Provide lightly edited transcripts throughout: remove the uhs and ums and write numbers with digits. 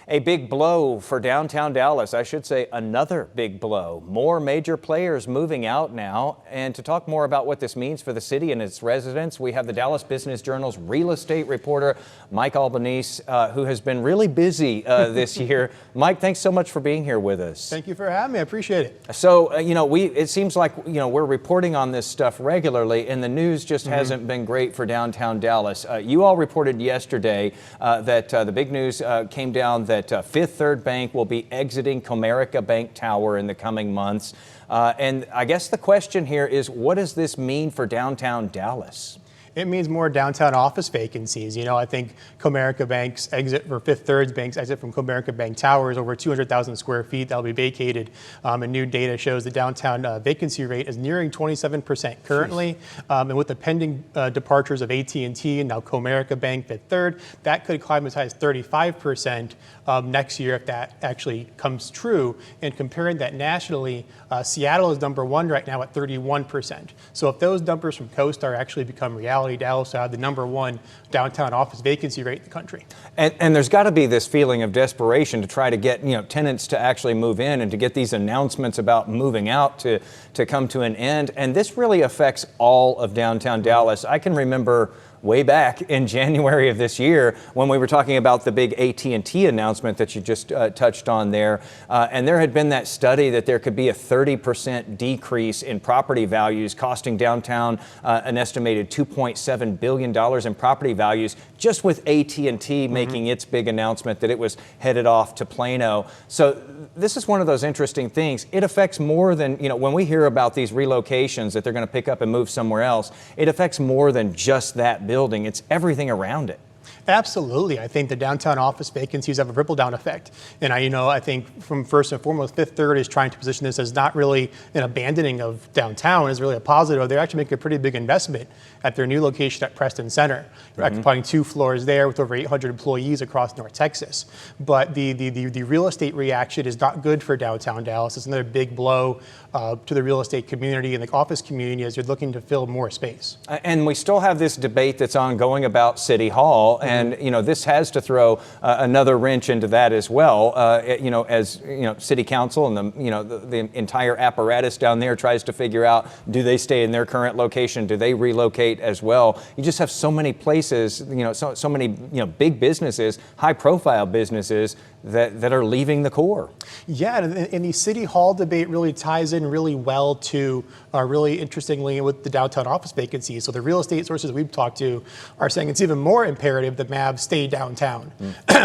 A big blow for downtown Dallas. I should say another big blow. More major players moving out now. And to talk more about what this means for the city and its residents, we have the Dallas Business Journal's real estate reporter, Mike Albanese, who has been really busy this year. Mike, thanks so much for being here with us. Thank you for having me. I appreciate it. So, it seems like, we're reporting on this stuff regularly, and the news just hasn't been great for downtown Dallas. You all reported yesterday that the big news came down that Fifth Third Bank will be exiting Comerica Bank Tower in the coming months. And I guess the question here is, what does this mean for downtown Dallas? It means more downtown office vacancies. I think Comerica Bank's exit, or Fifth Third's Bank's exit from Comerica Bank Tower is over 200,000 square feet that'll be vacated. And new data shows the downtown vacancy rate is nearing 27% currently. And with the pending departures of AT&T and now Comerica Bank, Fifth Third, that could climb as high as 35% next year if that actually comes true. And comparing that nationally, Seattle is #1 right now at 31%. So if those numbers from CoStar actually become reality, Dallas will have the #1 downtown office vacancy rate in the country. And there's got to be this feeling of desperation to try to get tenants to actually move in and to get these announcements about moving out to come to an end. And this really affects all of downtown Dallas. I can remember way back in January of this year when we were talking about the big AT&T announcement that you just touched on there. And there had been that study that there could be a 30% decrease in property values, costing downtown an estimated $2.7 billion in property values, just with AT&T making its big announcement that it was headed off to Plano. So this is one of those interesting things. It affects more than, when we hear about these relocations that they're going to pick up and move somewhere else, it affects more than just that building. It's everything around it. Absolutely. I think the downtown office vacancies have a ripple down effect. And I think from first and foremost, Fifth Third is trying to position this as not really an abandoning of downtown, is really a positive. They're actually making a pretty big investment at their new location at Preston Center, occupying 2 floors there with over 800 employees across North Texas. But the real estate reaction is not good for downtown Dallas. It's another big blow to the real estate community and the office community as you're looking to fill more space. And we still have this debate that's ongoing about City Hall. And, this has to throw another wrench into that as well. As City Council and the entire apparatus down there tries to figure out, do they stay in their current location? Do they relocate as well? You just have so many places, so many, big businesses, high profile businesses that are leaving the core. Yeah, and the City Hall debate really ties in really well to, really interestingly, with the downtown office vacancies. So the real estate sources we've talked to are saying it's even more imperative that Mavs stay downtown,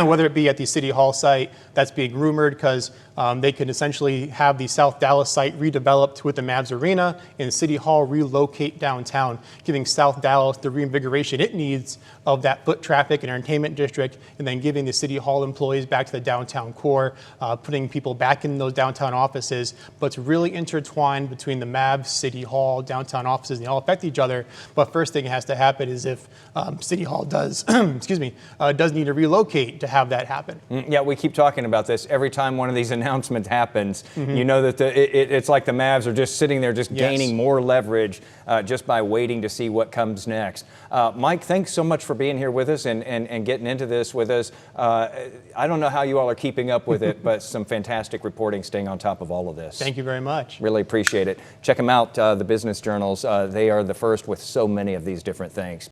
whether it be at the City Hall site that's being rumored because they can essentially have the South Dallas site redeveloped with the Mavs arena and City Hall relocate downtown, giving South Dallas the reinvigoration it needs of that foot traffic and entertainment district, and then giving the City Hall employees back to the downtown core, putting people back in those downtown offices. But it's really intertwined between the Mavs, City Hall, downtown offices, and they all affect each other. But first thing that has to happen is if City Hall does, does need to relocate to have that happen. Yeah, we keep talking about this every time one of these announcement happens. That it's like the Mavs are just sitting there just gaining more leverage just by waiting to see what comes next. Mike, thanks so much for being here with us and getting into this with us. I don't know how you all are keeping up with it, but some fantastic reporting, staying on top of all of this. Thank you very much. Really appreciate it. Check them out, the business journals. They are the first with so many of these different things.